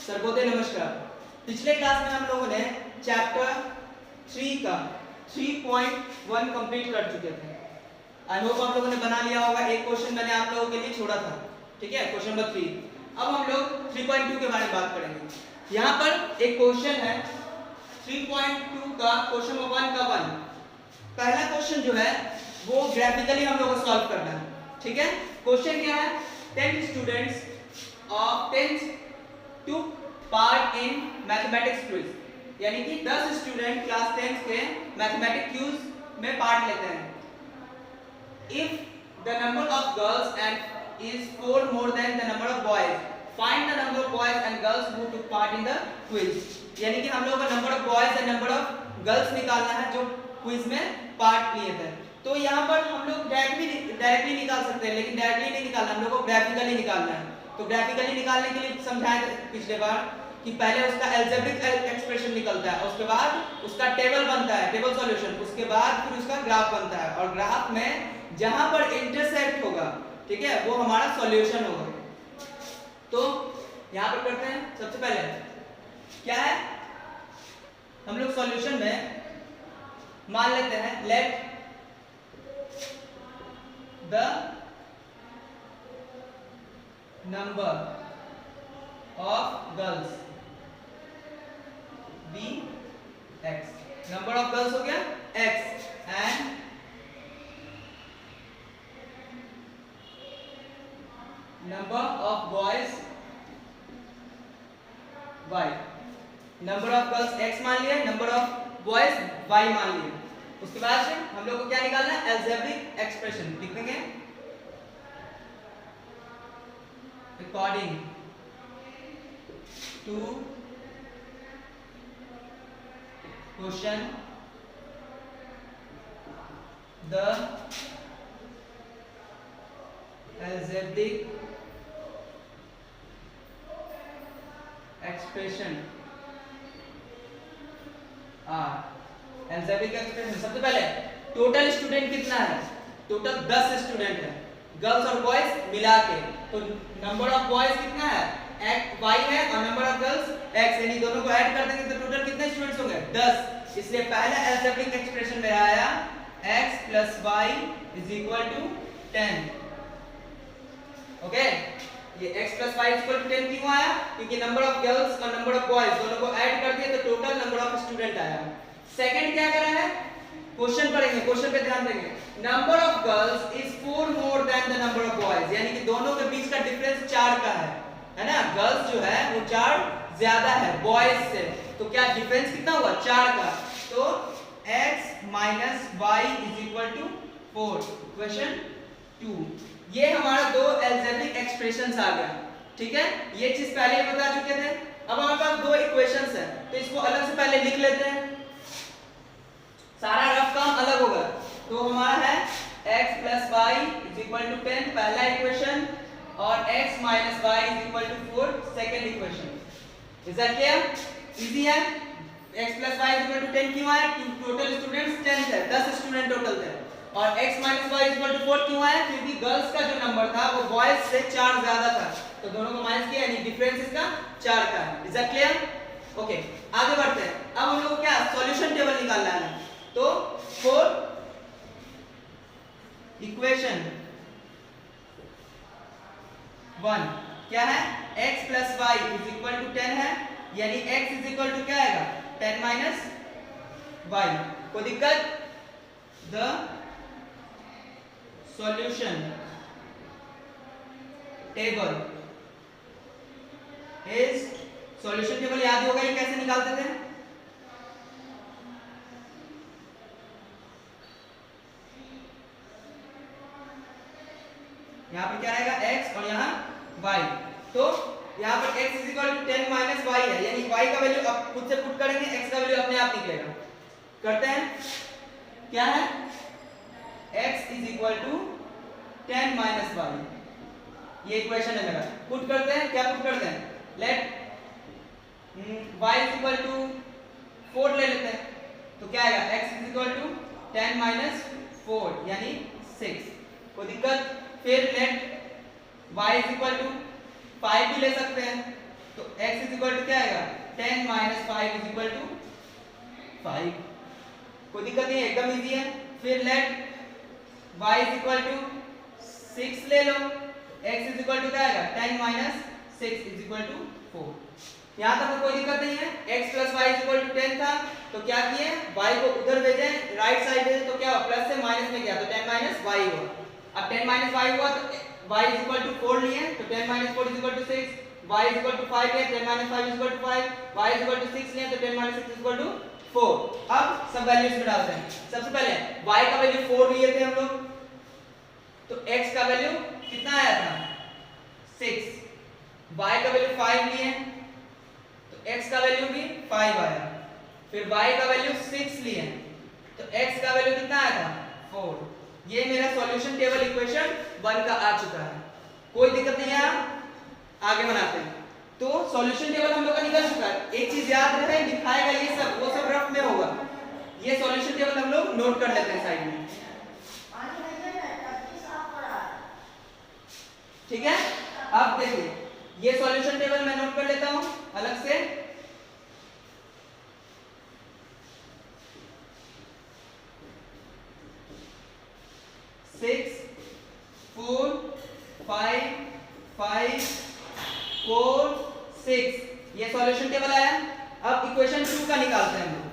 सर्वोदय नमस्कार। पिछले क्लास में हम लोगों ने चैप्टर 3 का 3.1 कंप्लीट कर चुके थे। आई होप आप लोगों ने बना लिया होगा। एक क्वेश्चन मैंने आप लोगों के लिए छोड़ा था, ठीक है, क्वेश्चन नंबर 3। अब हम लोग 3.2 के बारे में बात करेंगे। यहाँ पर एक क्वेश्चन है 3.2 का, क्वेश्चन नंबर 1 का 1। पहला क्वेश्चन जो है वो ग्राफिकली हम लोग को सॉल्व करना है, ठीक है। क्वेश्चन क्या है? 10 students of 10th took part in mathematics quiz, यानी कि 10 स्टूडेंट क्लास 10th के मैथमेटिक्स क्विज में पार्ट लेते हैं। If the number of girls and is 4 more than the number of boys, find the number of boys and girls who took part in the quiz। यानी कि हम लोगों को number of boys and number of girls निकालना है जो quiz में part लिए थे। तो यहाँ पर हम लोग डायरेक्टली निकाल सकते हैं, लेकिन डायरेक्टली नहीं निकालना, हम लोग को ग्राफिकली निकालना है। तो ग्राफिकली निकालने के लिए समझाए थे पिछले बार कि पहले उसका अलजेब्रिक एक्सप्रेशन निकलता है, उसके बाद उसका टेबल बनता है, टेबल सॉल्यूशन, उसके बाद फिर उसका ग्राफ बनता है, और ग्राफ में जहां पर इंटरसेक्ट होगा, ठीक है, वो हमारा सॉल्यूशन होगा। तो यहां पर करते हैं। सबसे पहले क्या है, हम लोग सॉल्यूशन में मान लेते हैं let the number of girls be x। number of girls हो गया x and number of boys y। number of girls x मान लिया, number of boys y मान लिया। उसके बाद से हम लोग को क्या निकालना है? अलजेब्रिक एक्सप्रेशन लिखेंगे according to question the algebraic expression are। algebraic expression सबसे पहले टोटल स्टूडेंट कितना है? टोटल 10 स्टूडेंट है, गर्ल्स और बॉयज मिला के। तो नंबर ऑफ बॉयज कितना है? x y है, और नंबर ऑफ गर्ल्स x, यानी दोनों को ऐड कर देंगे तो टोटल कितने स्टूडेंट्स होंगे? 10। इसलिए पहला अलजेब्रिक एक्सप्रेशन मेरा आया x + y = 10। ओके, ये x + y = 10 क्यों आया? क्योंकि नंबर ऑफ गर्ल्स और नंबर ऑफ बॉयज दोनों को ऐड कर दिए तो टोटल नंबर ऑफ स्टूडेंट आया। सेकंड क्या करा है? क्वेश्चन पढ़ेंगे, क्वेश्चन पे ध्यान देंगे। Number of girls is 4 more than the number of boys, यानी कि दोनों के बीच का डिफरेंस 4 का है ना। गर्ल्स जो है वो 4 ज्यादा है बॉयज से, तो क्या डिफरेंस कितना हुआ? 4 का। तो x - y = 4। क्वेश्चन 2, ये हमारा दो अलजेब्रिक एक्सप्रेशंस आ गया, ठीक है। ये चीज पहले ही बता चुके थे। अब हमारे पास दो इक्वेशंस है, तो इसको अलग से पहले लिख लेते हैं, सारा रफ काम अलग होगा। तो हमारा है x + y = 10 पहला इक्वेशन, और x - y = 4 second equation. Is that clear? Easy है। x + y = 10 क्यों आया? क्योंकि टोटल स्टूडेंट्स 10 थे, 10 स्टूडेंट टोटल थे। और x - y = 4 क्यों आया? क्योंकि गर्ल्स का जो नंबर था वो बॉयज से 4 ज्यादा था, तो दोनों को माइनस किया, यानी डिफरेंस इसका 4 का है। Is that clear? ओके, आगे बढ़ते हैं। अब हम लोग को क्या सॉल्यूशन टेबल निकालना है। तो फॉर इक्वेशन 1 क्या है? x + y = 10 है, यानी x = क्या आएगा? 10 - y। कोई दिक्कत? The solution table is, solution table याद होगा ये कैसे निकालते थे? यहाँ पर क्या रहेगा? x और यहाँ y। तो यहाँ पर x = 10 - y है, यानी y का वैल्यू अब खुद से पुट करेंगे, x का वैल्यू अपने आप निकलेगा। करते हैं, क्या है? x = 10 - y, ये इक्वेशन है मेरा। पुट करते हैं, क्या पुट करते हैं? लेट y = 4 ले लेते हैं, तो क्या आएगा? x = 10 - 4 यानी 6। कोई दिक्कत? फिर लेट y = 5 भी ले सकते हैं, तो x इज इक्वल टू क्या आएगा 10 माइनस 5 इज इक्वल टू 5। कोई दिक्कत नहीं है, एकदम इजी है। फिर let y is equal to 6 ले लो, x इज इक्वल टू क्या आएगा 10 माइनस 6 इज इक्वल टू 4। यहाँ तक कोई दिक्कत नहीं है। x plus y is equal to 10 था, तो क्या किए y को उधर भेजे, राइट साइड भेजे, तो क्या हुआ प्लस से माइनस में गया तो 10 माइनस y हुआ। अब 10 माइनस y हुआ तो y इज इक्वल टू 4 लिए, तो 10 minus 4 is equal to 6, y is equal to 5 लिए, 10 minus 5 is equal to 5, y is equal to 6 लिए, तो 10 माइनस 6 इज इक्वल टू 4। अब सब वैल्यूज में डालते हैं। सबसे पहले y का वैल्यू 4 लिए थे हम लोग, तो x का वैल्यू कितना आया था 6, y का वैल्यू 5 लिए तो x का वैल्यू भी 5 आया। फिर y का वैल्यू 6 लिए तो x का वैल्यू कितना आया था 4। ये मेरा सॉल्यूशन टेबल इक्वेशन 1 का आ चुका है। कोई दिक्कत नहीं है, आगे बनाते हैं। तो सॉल्यूशन टेबल हम लोग का निकल चुका है। एक चीज याद रहे, दिखाएगा ये सब, वो सब रफ में होगा। ये सॉल्यूशन टेबल हम लोग नोट कर लेते हैं साइड में, ठीक है। अब देखिए ये सॉल्यूशन टेबल मैं नोट कर लेता हूं अलग से। सिक्स 4 5 5 4 6, ये सॉल्यूशन टेबल आया। अब इक्वेशन 2 का निकालते हैं हम लोग।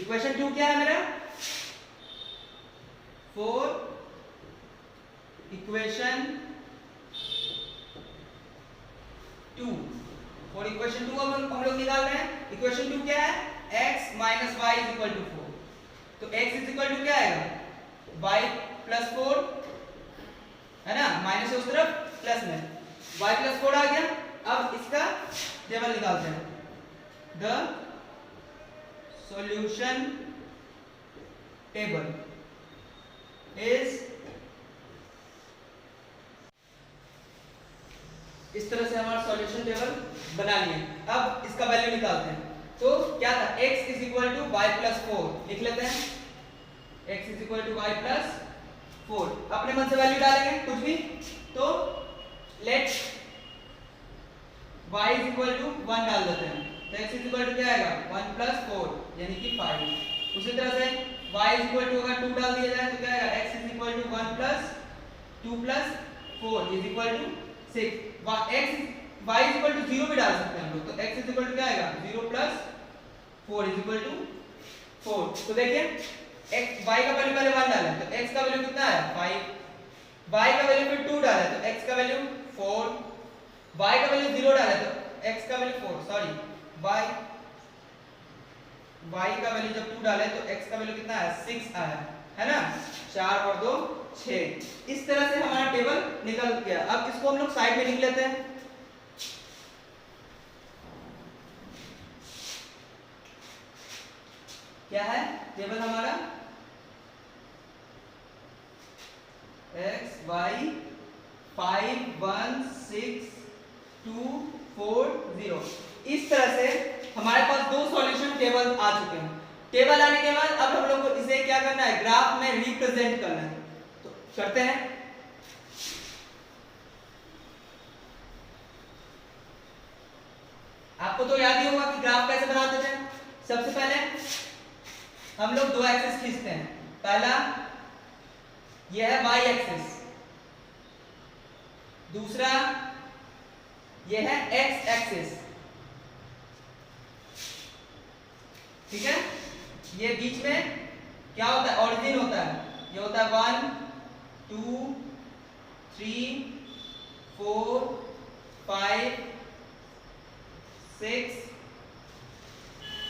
इक्वेशन 2 क्या है मेरा 4, इक्वेशन 2, और इक्वेशन 2 हम लोग निकाल रहे हैं। इक्वेशन 2 क्या है x minus y is equal to 4, तो x इज इक्वल टू क्या आएगा y प्लस 4 है ना, माइनस से उस तरफ प्लस में y प्लस 4 आ गया। अब इसका टेबल निकालते हैं। द solution table is, इस तरह से हमारा सॉल्यूशन टेबल बना लिए। अब इसका वैल्यू निकालते हैं। तो क्या था x is equal to y plus 4 लिख लेते हैं। x is equal to y plus 4, अपने मन से वैल्यू डालेंगे कुछ भी। तो let y is equal to 1 डाल देते हैं, तो x इज इक्वल टू क्या आएगा 1 प्लस 4 यानी कि 5। उसी तरह से y इज इक्वल टू अगर 2 डाल दिया जाए तो क्या आएगा x is equal to 1 plus 2 plus 4 is equal to 6। y is equal to 0 भी डाल सकते हैं हम लोग, तो x इज इक्वल टू क्या आएगा 0 प्लस 4 इज इक्वल टू 4। तो देखिए x y का वैल्यू पहले 1 डालें तो x का वैल्यू कितना आया 5, y का वैल्यू फिर 2 डालें तो x का वैल्यू 4, y का वैल्यू 0 डालें तो x का वैल्यू 4, सॉरी y का वैल्यू जब 2 डाले तो x का वैल्यू कितना आया 6 आया, है ना। 4 और 2 6। इस तरह से हमारा टेबल निकल गया। अब इसको हम लोग साइड में लिख लेते हैं। क्या है टेबल हमारा x y 5 1 6 2 4 0। इस तरह से हमारे पास दो सॉल्यूशन टेबल आ चुके हैं। टेबल आने के बाद अब हम लोग को इसे क्या करना है ग्राफ में रिप्रेजेंट करना है, तो करते हैं। आपको तो याद ही होगा कि ग्राफ कैसे बनाते थे। सबसे पहले हम लोग दो एक्सिस खींचते हैं। पहला यह है y एक्सिस, दूसरा यह है x एक्सिस, ठीक है। ये बीच में क्या होता है ओरिजिन होता है, ये होता है 1 2 3 4 5 6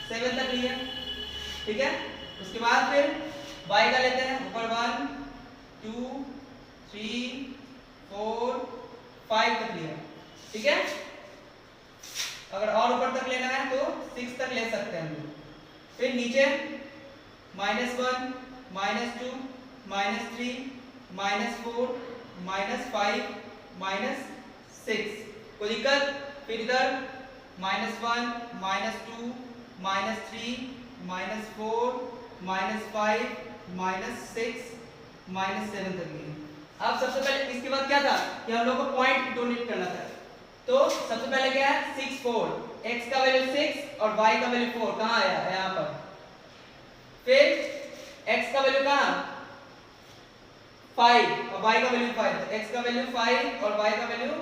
7 तक लिया, ठीक है। उसके बाद फिर y का लेते हैं ऊपर 1 2 3 4 5 तक लिया, ठीक है। अगर और ऊपर तक लेना है तो 6 तक ले सकते हैं हम लोग। फिर नीचे -1 -2 -3 -4 -5 -6, कोई दिक्कत। फिर इधर -1 -2 -3 -4 -5 -6 -7 तक लिए। अब सबसे पहले इसके बाद क्या था कि हम लोग को पॉइंट डोनेट करना था। तो सबसे पहले क्या है 6 4, x का वैल्यू 6 और y का वैल्यू 4 कहाँ आया यहाँ पर। फिर x का वैल्यू कहाँ 5 और y का वैल्यू 5, तो x का वैल्यू 5 और y का वैल्यू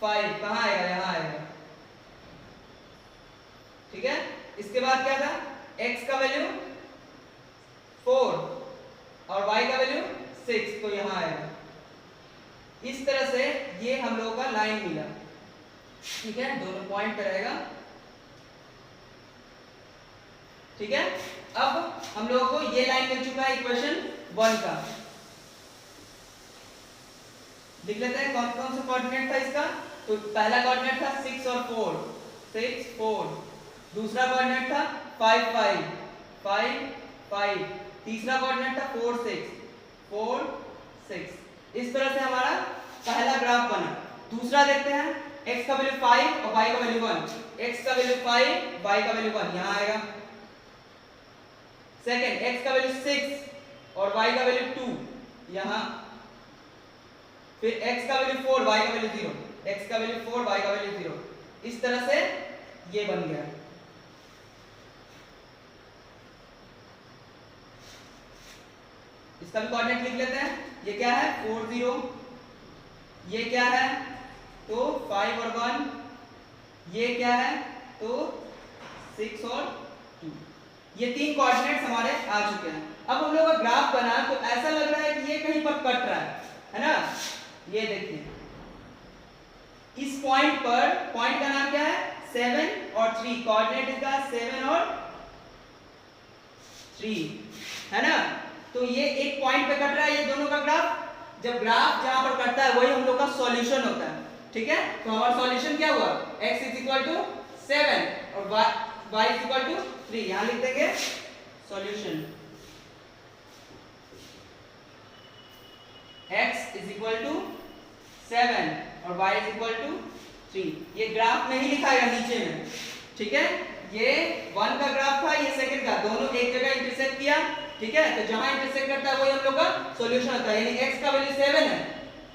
5 कहाँ आएगा यहाँ आएगा। ठीक है, इसके बाद क्या था x का वैल्यू 4 और y का वैल्यू 6, तो यहाँ आएगा। इस तरह से ये हम लोगों का लाइन मिला। ठीक है, दोनों पॉइंट पे रहेगा। ठीक है, अब हम लोगों को ये लाइन मिल चुका है इक्वेशन 1 का। लिख लेते हैं कौन कौन सा कोऑर्डिनेट था इसका। तो पहला कोऑर्डिनेट था 6 और 4, 6 4। दूसरा कोऑर्डिनेट था 5 5 5 5। तीसरा कोऑर्डिनेट था 4 6 4 6। इस तरह से हमारा पहला ग्राफ बना। दूसरा देखते हैं x का वैल्यू 5 और y का वैल्यू 1, x का वैल्यू 5 y का वैल्यू 1 यहाँ आएगा। सेकंड x का वैल्यू 6 और y का वैल्यू 2 यहाँ। फिर x का वैल्यू 4 y का वैल्यू 0, x का वैल्यू 4 y का वैल्यू 0। इस तरह से ये बन गया। इसका भी कोऑर्डिनेट लिख लेते हैं। ये क्या है 4 0, ये क्या है तो 5 और 1, ये क्या है तो 6 और 2। ये तीन कोऑर्डिनेट्स हमारे आ चुके हैं। अब हम लोग का ग्राफ बना तो ऐसा लग रहा है कि ये कहीं पर कट रहा है ना। ये देखिए इस पॉइंट पर, पॉइंट का नाम क्या है 7 और 3, कोऑर्डिनेट इसका 7 और 3 है ना। तो ये एक पॉइंट पे कट रहा है ये दोनों का ग्राफ। जब ग्राफ जहां पर कटता है वही हम लोग का सॉल्यूशन होता है। ठीक है, तो हमारा सॉल्यूशन क्या हुआ x = 7 और y = 3। यहां लिख देंगे सॉल्यूशन x = 7 और y = 3। ये ग्राफ में ही लिखाएगा नीचे में। ठीक है, ये 1 का ग्राफ था, ये सेकंड का, दोनों एक जगह इंटरसेक्ट किया। ठीक है, तो जहां इंटरसेक्ट करता है वही हम लोग का सॉल्यूशन होता है। यानी x का वैल्यू 7 है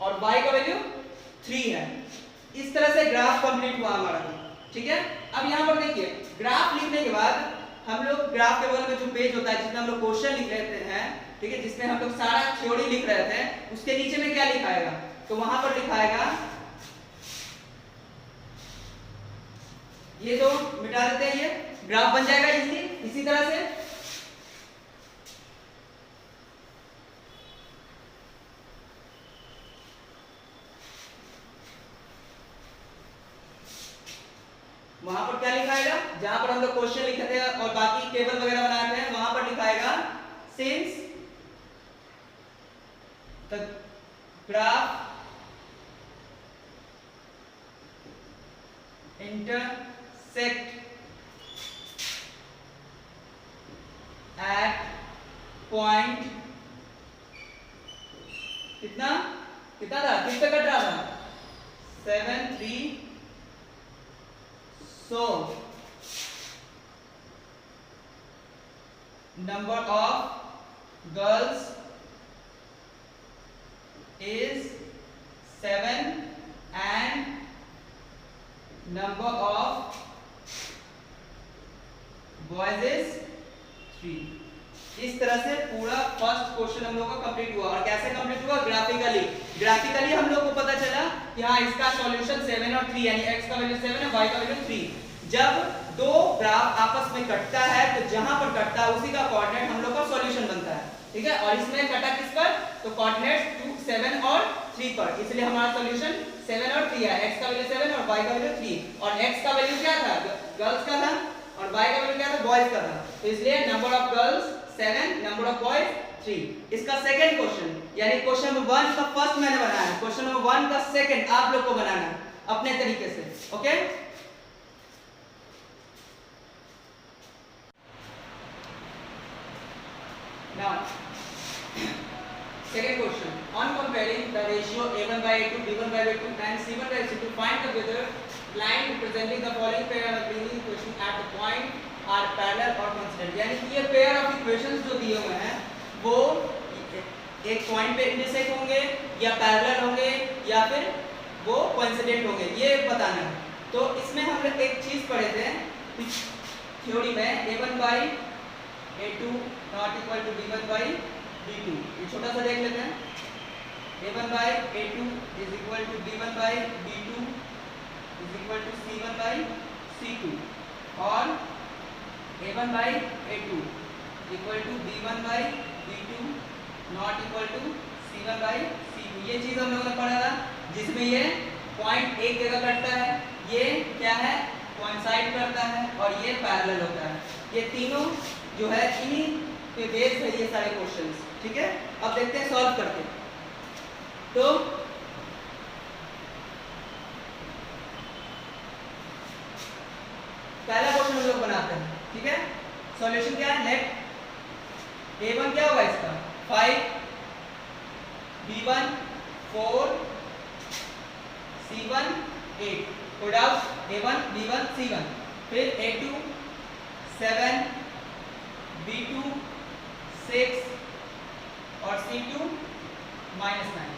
और y का वैल्यू 3 है। इस तरह से ग्राफ कंप्लीट हुआ हमारा। ठीक है, अब यहां पर देखिए ग्राफ लिखने के बाद हम लोग ग्राफ के बगल में जो पेज होता है जिसमें हम लोग क्वेश्चन लिख रहे हैं, ठीक है, जिसमें हम लोग सारा थ्योरी लिख रहे थे, उसके नीचे में क्या लिखाएगा तो वहां पर लिखाएगा, ये तो मिटा देते हैं, ये ग्राफ बन जाएगा इसी तरह से। वहां पर क्या लिखाएगा जहां पर हम लोग क्वेश्चन लिखे थे और बाकी टेबल वगैरह बनाए थे, वहां पर लिखाएगा since the graph intersect at point कितना था, किस पे कट रहा था 7 3। So number of girls is 7 and number of boys is 3। इस तरह से पूरा फर्स्ट क्वेश्चन हम लोग का कंप्लीट हुआ। और कैसे कंप्लीट हुआ ग्राफिकली हम लोग को पता चला कि हाँ इसका सॉल्यूशन 7 और 3 यानी x का वैल्यू 7 है y का वैल्यू 3। जब दो ग्राफ आपस में कटता है तो जहां पर कटता है उसी का कोऑर्डिनेट हम लोग का सॉल्यूशन बनता है। ठीक है, और इसमें कटा किस पर तो कोऑर्डिनेट 2 7 और 3 पर, इसलिए हमारा सॉल्यूशन 7 और 3 है। x का वैल्यू 7 और y का वैल्यू 3 और x का वैल्यू क्या था गर्ल्स का था और y का वैल्यू क्या था बॉयज का था। तो इसलिए number of girls 7, number of boys 3। इसका सेकंड क्वेश्चन यानी क्वेश्चन नंबर 1 का फर्स्ट मैंने बनाया है, क्वेश्चन नंबर 1 का सेकंड आप लोग को बनाना है अपने तरीके से। Okay, now second question, on comparing the ratio a1/a2, b1/a2 and c1/c2, find the whether line representing the following pair of linear equation at the point are parallel और coincident, यानी कि ये पेयर ऑफ इक्वेशंस जो दिए हुए हैं वो एक पॉइंट पे इंटरसेक्ट होंगे या पैरेलल होंगे या फिर वो कोइंसिडेंट होंगे, ये बताना है। तो इसमें हम लोग एक चीज पढ़े थे थ्योरी में, a1 by a2 not equal to b1 by b2। ये छोटा सा देख लेते हैं। a1 by a2 is equal to b1 by b2 is equal to c1 by c2, और a1 by a2 equal to b1 by b2 not equal to c1 by c2। ये चीज हम लोगों ने पढ़ा था, जिसमें ये पॉइंट एक जगह कटता है, ये क्या है कोइंसाइड करता है, और ये पैरेलल होता है। ये तीनों जो है इन्हीं पे बेस है ये सारे क्वेश्चंस, ठीक है। अब देखते हैं सॉल्व करके। तो पहला क्वेश्चन हम लोग बनाते हैं, ठीक है। सॉल्यूशन क्या है, लेट a1 क्या होगा इसका 5, b1 4, c1 8, put out a1 b1 c1, फिर a2 7, b2 6 और c2 -9,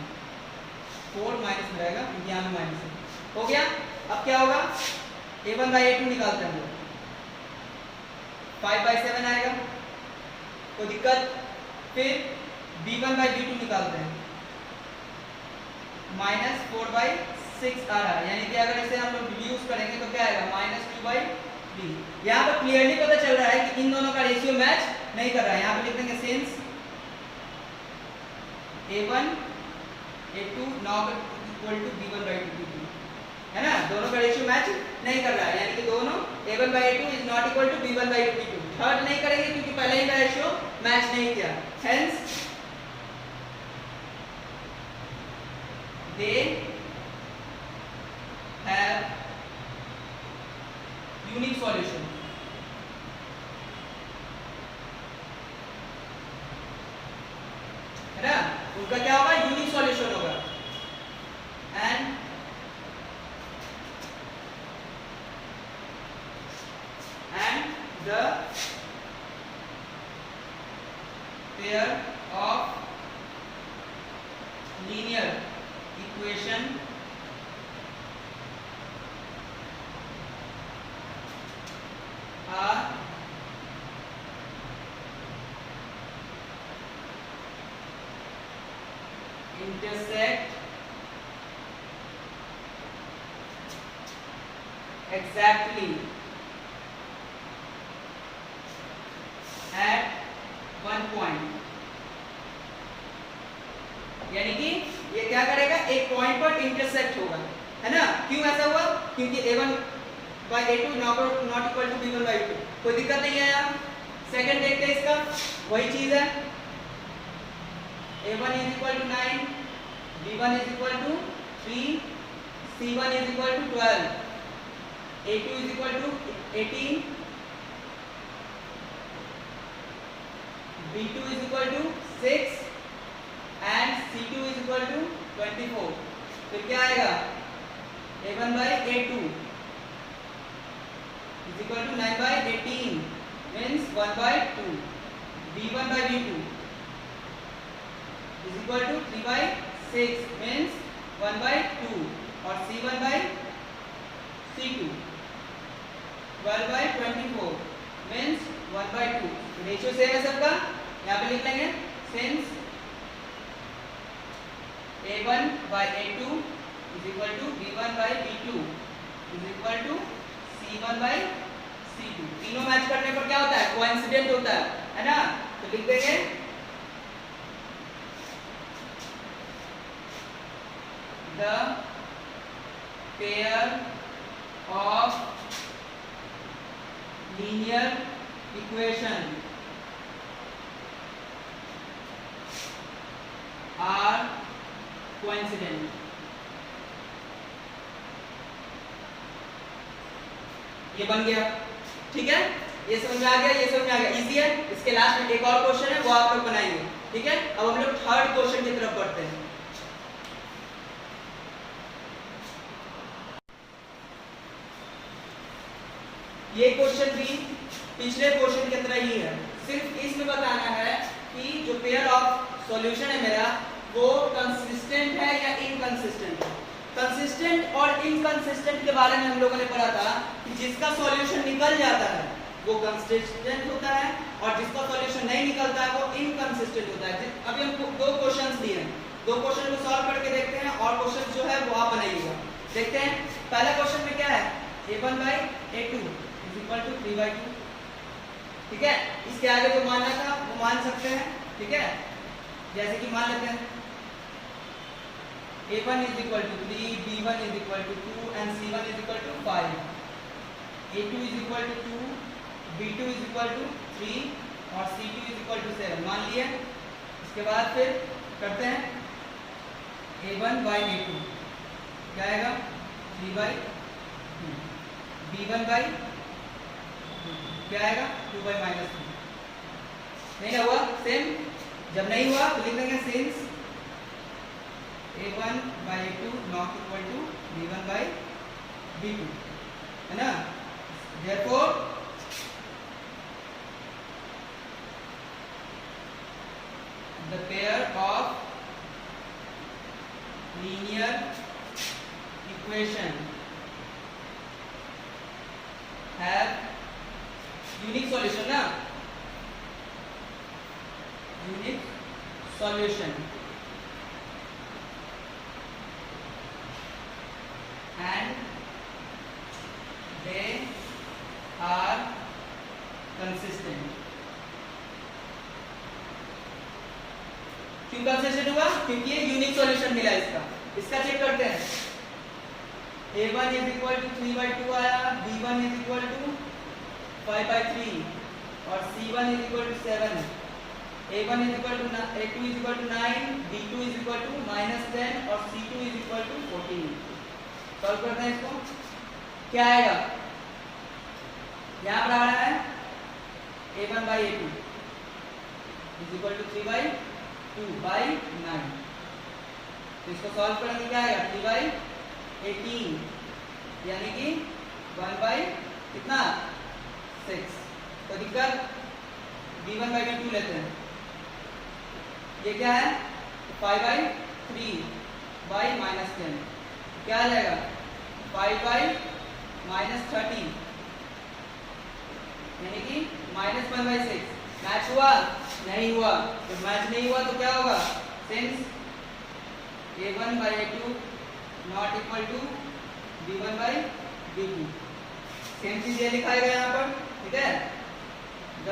4 माइनस में रहेगा क्योंकि यहाँ में माइनस है। हो गया। अब क्या होगा, a1 by a2 निकालते हैं हम लोग, 5 by 7 आएगा, कोई दिक्कत। फिर b1 by b2 निकालते हैं, -4 by 6 आ रहा है, यानी कि अगर इसे हम लोग रिड्यूस करेंगे तो क्या आएगा -2 by 3। यहाँ पर क्लियरली पता चल रहा है कि इन दोनों का रेशियो मैच नहीं कर रहा है। यहाँ पे लिख देंगे since a1 a2 not equal to b1 by 2, है ना, दोनों का रेशियो मैच नहीं कर रहा है, यानी कि दोनों a1 by a2 is not equal to b1 by 2। Third नहीं करेंगे क्योंकि पहले ही का रेशियो मैच नहीं किया, hence they have unique solution. है ना, उनका क्या होगा, यूनिक सॉल्यूशन होगा। And the pair of linear equation are intersect exactly at one point, यानी कि ये क्या करेगा, एक पॉइंट पर इंटरसेक्ट होगा, है ना। क्यों ऐसा हुआ, क्योंकि a1 by a2 not equal to b1 by 2, कोई दिक्कत नहीं है यहाँ। सेकंड देखते हैं इसका, वही चीज है, a1 is equal to 9, b1 is equal to 3, c1 is equal to 12, a2 is equal to 18, b2 is equal to 6 and c2 is equal to 24। फिर क्या आएगा, a1 by a2 is equal to 9 by 18 means 1 by 2, b1 by b2 is equal to 3 by 6 means 1 by 2, और c1 by c2 12 by 24 means 1 by 2। Ratio same है सबका, यहाँ पे लिख लेंगे since a1 by a2 is equal to b1 by b2 is equal to c1 by c2। तीनों match करने पर क्या होता है, कोइंसिडेंट होता है ना। तो लिख देंगे the pair of linear equation are coincident। ये बन गया, ठीक है। ये समझ में आ गया, ये समझ में आ गया, इजी है। इसके लास्ट में एक और क्वेश्चन है, वो आप लोग बनाएंगे, ठीक है। अब हम लोग थर्ड क्वेश्चन की तरफ बढ़ते हैं। ये क्वेश्चन भी पिछले क्वेश्चन की तरह ही है, सिर्फ इसमें बताना है कि जो पेयर ऑफ सॉल्यूशन है मेरा वो कंसिस्टेंट है या इनकंसिस्टेंट है। कंसिस्टेंट और इनकंसिस्टेंट के बारे में हम लोगों ने पढ़ा था कि जिसका सॉल्यूशन निकल जाता है वो कंसिस्टेंट होता है और जिसका सॉल्यूशन नहीं निकलता है वो इनकंसिस्टेंट होता है। अभी हमको दो क्वेश्चंस दिए हैं, दो क्वेश्चन को सॉल्व करके देखते हैं और क्वेश्चन जो है वो आप बनाइएगा। देखते हैं पहला क्वेश्चन में क्या है, a1/a2 = 3/2। ठीक है, इसके आगे जो मानना था वो मान सकते हैं। ठीक है, जैसे कि मान लेते हैं a1 = 3, b1 = 2 and c1 = 5, a2 = 2, b2 = 3 और c2 = 7 मान लिए। इसके बाद फिर करते हैं a1/a2 क्या आएगा 3/2, b1/2 क्या आएगा 2/-2। नहीं ना हुआ सेम, जब नहीं हुआ तो लिख देंगे सिंस a1/a2 ≠ b1/b2, है ना। therefore the pair of linear equation have unique solution ना, unique solution and they are consistent। क्यों कंसिस्टेंट हुआ? क्योंकि ये यूनिक सॉल्यूशन मिला इसका चेक करते हैं। a1 = 3/2 आया, b1 = 5/3 और c1 = 7, a1 = a2 = 9, b2 = -10 और c2 = 14। सॉल्व करते हैं इसको, क्या आएगा? यहाँ पर आ रहा है a1/a2 = 3/2/9। तो इसको सॉल्व करेंगे क्या आएगा 3/18 यानी कि 1/कितना 6। तो दिक्कत b1/b2 लेते हैं, ये क्या है 5/3/-10 क्या आ जाएगा 5/-30 यानी कि -1/6। मैच हुआ? नहीं हुआ। जब मैच नहीं हुआ तो क्या होगा, सिंस a1/a2 ≠ b1/b2। सेम चीज ये लिखाएगा यहाँ पर। ठीक है, the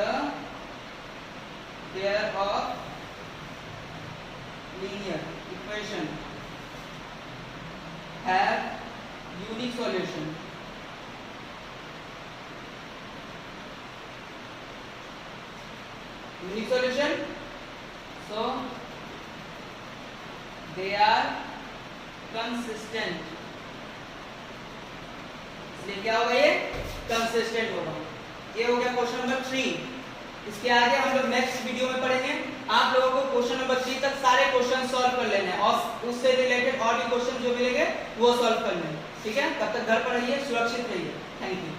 pair of linear equation have unique solution so they are consistent। इसलिए क्या होगा, ये कंसिस्टेंट होगा। ये हो गया क्वेश्चन नंबर 3। इसके आगे हम लोग नेक्स्ट वीडियो में पढ़ेंगे। आप लोगों को क्वेश्चन नंबर 3 तक सारे क्वेश्चन सॉल्व कर लेने हैं और उससे रिलेटेड और भी क्वेश्चन जो मिलेंगे वो सॉल्व कर लेंगे। ठीक है, तब तक घर पर रहिए, सुरक्षित रहिए। Thank you.